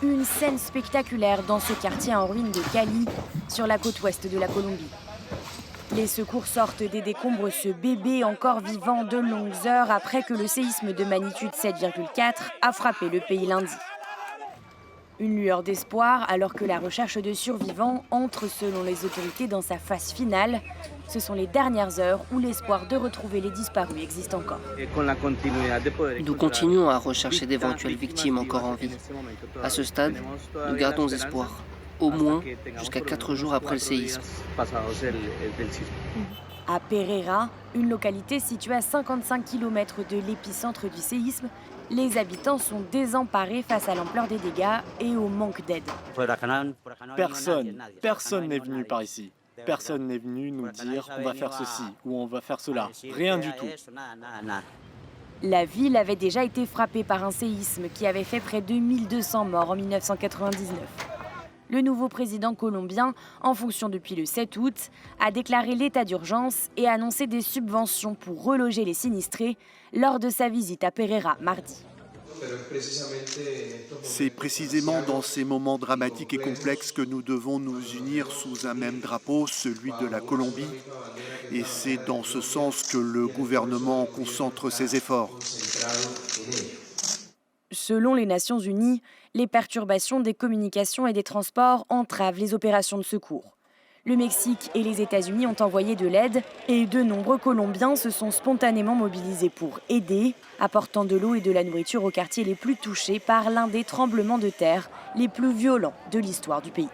Une scène spectaculaire dans ce quartier en ruine de Cali, sur la côte ouest de la Colombie. Les secours sortent des décombres ce bébé encore vivant de longues heures après que le séisme de magnitude 7,4 a frappé le pays lundi. Une lueur d'espoir alors que la recherche de survivants entre selon les autorités dans sa phase finale. Ce sont les dernières heures où l'espoir de retrouver les disparus existe encore. Nous continuons à rechercher d'éventuelles victimes encore en vie. À ce stade, nous gardons espoir, au moins jusqu'à 4 jours après le séisme. À Pereira, une localité située à 55 km de l'épicentre du séisme, les habitants sont désemparés face à l'ampleur des dégâts et au manque d'aide. Personne n'est venu par ici. Personne n'est venu nous dire on va faire ceci ou on va faire cela. Rien du tout. La ville avait déjà été frappée par un séisme qui avait fait près de 1200 morts en 1999. Le nouveau président colombien, en fonction depuis le 7 août, a déclaré l'état d'urgence et annoncé des subventions pour reloger les sinistrés lors de sa visite à Pereira mardi. C'est précisément dans ces moments dramatiques et complexes que nous devons nous unir sous un même drapeau, celui de la Colombie. Et c'est dans ce sens que le gouvernement concentre ses efforts. Selon les Nations Unies, les perturbations des communications et des transports entravent les opérations de secours. Le Mexique et les États-Unis ont envoyé de l'aide et de nombreux Colombiens se sont spontanément mobilisés pour aider, apportant de l'eau et de la nourriture aux quartiers les plus touchés par l'un des tremblements de terre les plus violents de l'histoire du pays.